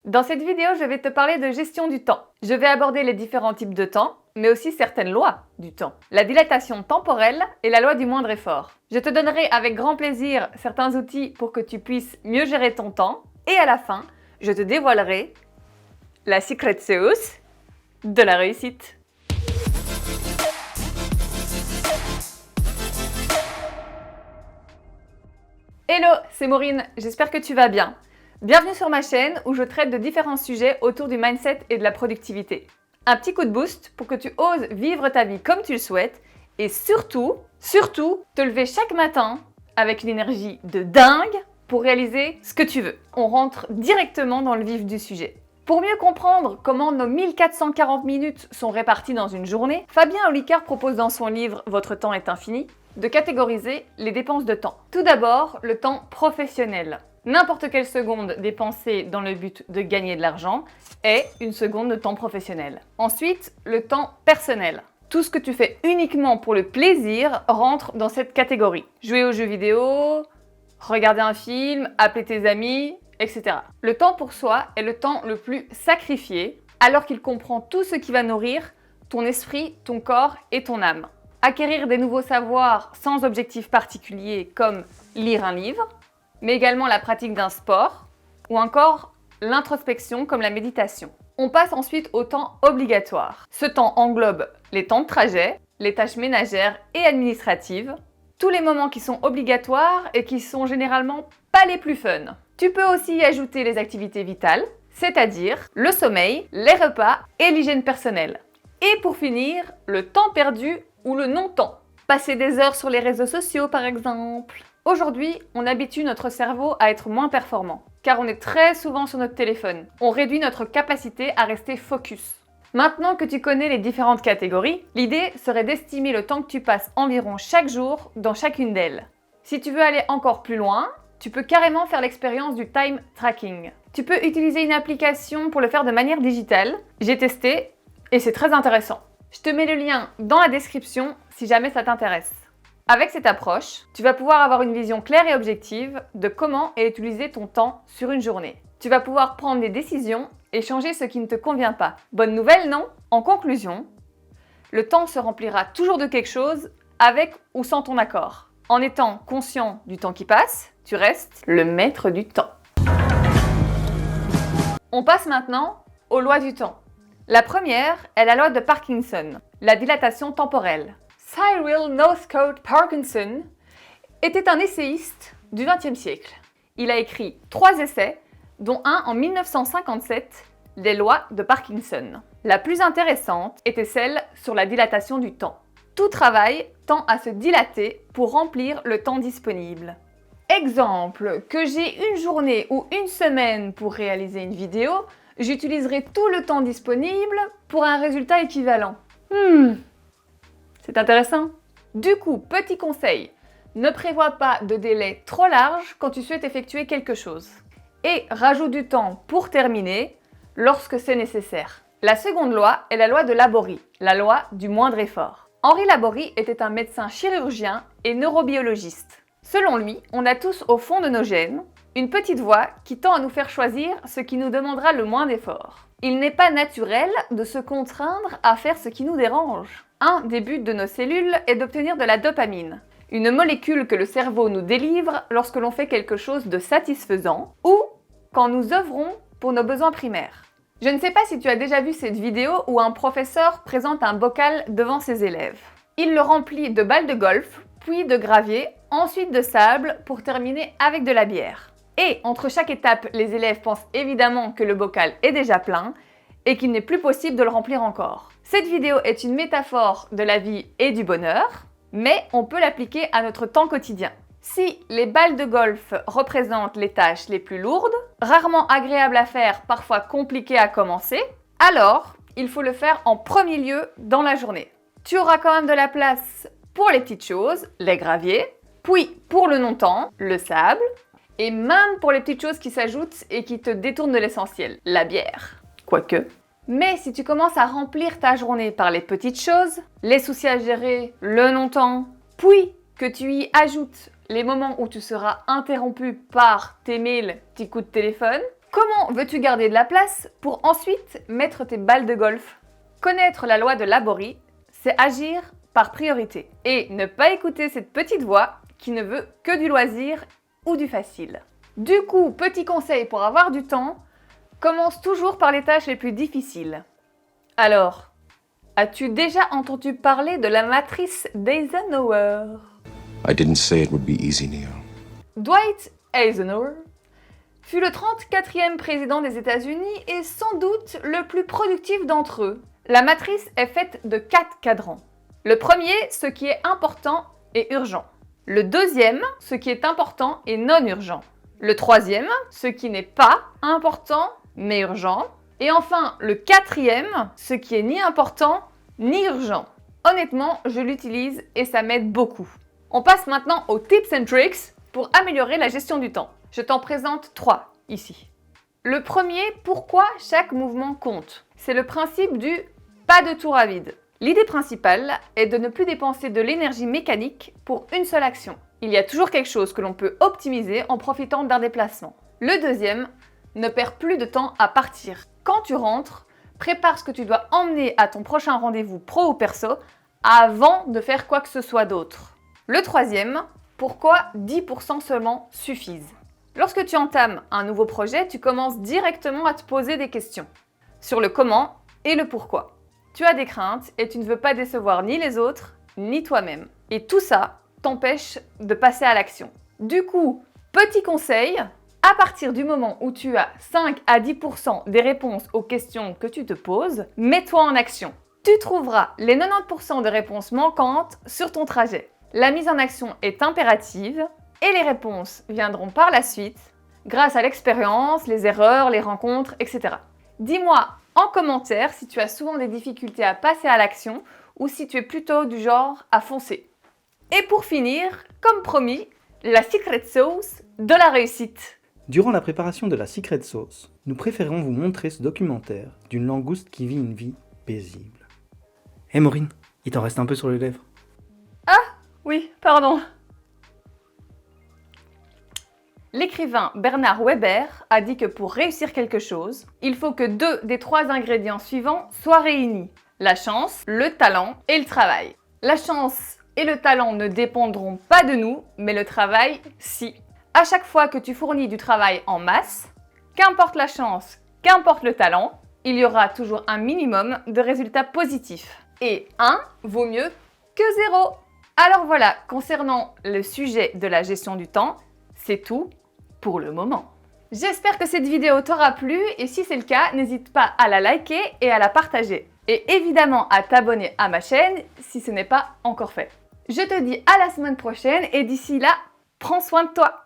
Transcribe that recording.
Dans cette vidéo, je vais te parler de gestion du temps. Je vais aborder les différents types de temps, mais aussi certaines lois du temps. La dilatation temporelle et la loi du moindre effort. Je te donnerai avec grand plaisir certains outils pour que tu puisses mieux gérer ton temps. Et à la fin, je te dévoilerai la secret sauce de la réussite. Hello, c'est Maureen, j'espère que tu vas bien. Bienvenue sur ma chaîne où je traite de différents sujets autour du mindset et de la productivité. Un petit coup de boost pour que tu oses vivre ta vie comme tu le souhaites et surtout, te lever chaque matin avec une énergie de dingue pour réaliser ce que tu veux. On rentre directement dans le vif du sujet. Pour mieux comprendre comment nos 1440 minutes sont réparties dans une journée, Fabien Olicard propose dans son livre « Votre temps est infini » de catégoriser les dépenses de temps. Tout d'abord, le temps professionnel. N'importe quelle seconde dépensée dans le but de gagner de l'argent est une seconde de temps professionnel. Ensuite, le temps personnel. Tout ce que tu fais uniquement pour le plaisir rentre dans cette catégorie. Jouer aux jeux vidéo, regarder un film, appeler tes amis, etc. Le temps pour soi est le temps le plus sacrifié, alors qu'il comprend tout ce qui va nourrir ton esprit, ton corps et ton âme. Acquérir des nouveaux savoirs sans objectif particulier comme lire un livre, mais également la pratique d'un sport ou encore l'introspection comme la méditation. On passe ensuite au temps obligatoire. Ce temps englobe les temps de trajet, les tâches ménagères et administratives, tous les moments qui sont obligatoires et qui sont généralement pas les plus fun. Tu peux aussi y ajouter les activités vitales, c'est-à-dire le sommeil, les repas et l'hygiène personnelle. Et pour finir, le temps perdu ou le non-temps. Passer des heures sur les réseaux sociaux par exemple. Aujourd'hui, on habitue notre cerveau à être moins performant, car on est très souvent sur notre téléphone. On réduit notre capacité à rester focus. Maintenant que tu connais les différentes catégories, l'idée serait d'estimer le temps que tu passes environ chaque jour dans chacune d'elles. Si tu veux aller encore plus loin, tu peux carrément faire l'expérience du time tracking. Tu peux utiliser une application pour le faire de manière digitale. J'ai testé et c'est très intéressant. Je te mets le lien dans la description si jamais ça t'intéresse. Avec cette approche, tu vas pouvoir avoir une vision claire et objective de comment est utilisé ton temps sur une journée. Tu vas pouvoir prendre des décisions et changer ce qui ne te convient pas. Bonne nouvelle, non? En conclusion, le temps se remplira toujours de quelque chose avec ou sans ton accord. En étant conscient du temps qui passe, tu restes le maître du temps. On passe maintenant aux lois du temps. La première est la loi de Parkinson, la dilatation temporelle. Cyril Northcote Parkinson était un essayiste du XXe siècle. Il a écrit 3 essais, dont un en 1957, Les lois de Parkinson. La plus intéressante était celle sur la dilatation du temps. Tout travail tend à se dilater pour remplir le temps disponible. Exemple, que j'ai une journée ou une semaine pour réaliser une vidéo, j'utiliserai tout le temps disponible pour un résultat équivalent. C'est intéressant. Du coup, petit conseil, ne prévois pas de délai trop large quand tu souhaites effectuer quelque chose. Et rajoute du temps pour terminer lorsque c'est nécessaire. La seconde loi est la loi de Laborie, la loi du moindre effort. Henri Laborie était un médecin chirurgien et neurobiologiste. Selon lui, on a tous au fond de nos gènes une petite voix qui tend à nous faire choisir ce qui nous demandera le moins d'efforts. Il n'est pas naturel de se contraindre à faire ce qui nous dérange. Un des buts de nos cellules est d'obtenir de la dopamine, une molécule que le cerveau nous délivre lorsque l'on fait quelque chose de satisfaisant ou quand nous œuvrons pour nos besoins primaires. Je ne sais pas si tu as déjà vu cette vidéo où un professeur présente un bocal devant ses élèves. Il le remplit de balles de golf, puis de gravier, ensuite de sable pour terminer avec de la bière. Et entre chaque étape, les élèves pensent évidemment que le bocal est déjà plein et qu'il n'est plus possible de le remplir encore. Cette vidéo est une métaphore de la vie et du bonheur, mais on peut l'appliquer à notre temps quotidien. Si les balles de golf représentent les tâches les plus lourdes, rarement agréables à faire, parfois compliquées à commencer, alors il faut le faire en premier lieu dans la journée. Tu auras quand même de la place pour les petites choses, les graviers, puis pour le non-temps, le sable, et même pour les petites choses qui s'ajoutent et qui te détournent de l'essentiel, la bière. Quoique. Mais si tu commences à remplir ta journée par les petites choses, les soucis à gérer, le non-temps, puis que tu y ajoutes les moments où tu seras interrompu par tes mails, petits coups de téléphone, Comment veux-tu garder de la place pour ensuite mettre tes balles de golf? Connaître la loi de Laborie, c'est agir par priorité et ne pas écouter cette petite voix qui ne veut que du loisir ou du facile. Du coup, petit conseil pour avoir du temps, commence toujours par les tâches les plus difficiles. Alors, as-tu déjà entendu parler de la matrice d'Eisenhower? I didn't say it would be easy, Neo. Dwight Eisenhower fut le 34e président des États-Unis et sans doute le plus productif d'entre eux. La matrice est faite de 4 cadrans. Le premier, ce qui est important et urgent. Le deuxième, ce qui est important et non urgent. Le troisième, ce qui n'est pas important mais urgent. Et enfin, le quatrième, ce qui est ni important ni urgent. Honnêtement, je l'utilise et ça m'aide beaucoup. On passe maintenant aux tips and tricks pour améliorer la gestion du temps. Je t'en présente 3 ici. Le premier, pourquoi chaque mouvement compte. C'est le principe du pas de tour à vide. L'idée principale est de ne plus dépenser de l'énergie mécanique pour une seule action. Il y a toujours quelque chose que l'on peut optimiser en profitant d'un déplacement. Le deuxième, ne perds plus de temps à partir. Quand tu rentres, prépare ce que tu dois emmener à ton prochain rendez-vous pro ou perso avant de faire quoi que ce soit d'autre. Le troisième, pourquoi 10% seulement suffisent. Lorsque tu entames un nouveau projet, tu commences directement à te poser des questions sur le comment et le pourquoi. Tu as des craintes et tu ne veux pas décevoir ni les autres, ni toi-même. Et tout ça t'empêche de passer à l'action. Du coup, petit conseil, à partir du moment où tu as 5 à 10% des réponses aux questions que tu te poses, mets-toi en action. Tu trouveras les 90% de réponses manquantes sur ton trajet. La mise en action est impérative et les réponses viendront par la suite grâce à l'expérience, les erreurs, les rencontres, etc. Dis-moi en commentaire si tu as souvent des difficultés à passer à l'action ou si tu es plutôt du genre à foncer. Et pour finir, comme promis, la secret sauce de la réussite. Durant la préparation de la secret sauce, nous préférons vous montrer ce documentaire d'une langouste qui vit une vie paisible. Hé Maureen, il t'en reste un peu sur les lèvres. Oui, pardon. L'écrivain Bernard Weber a dit que pour réussir quelque chose, il faut que 2 des 3 ingrédients suivants soient réunis. La chance, le talent et le travail. La chance et le talent ne dépendront pas de nous, mais le travail, si. À chaque fois que tu fournis du travail en masse, qu'importe la chance, qu'importe le talent, il y aura toujours un minimum de résultats positifs. Et 1 vaut mieux que 0. Alors voilà, concernant le sujet de la gestion du temps, c'est tout pour le moment. J'espère que cette vidéo t'aura plu et si c'est le cas, n'hésite pas à la liker et à la partager. Et évidemment à t'abonner à ma chaîne si ce n'est pas encore fait. Je te dis à la semaine prochaine et d'ici là, prends soin de toi.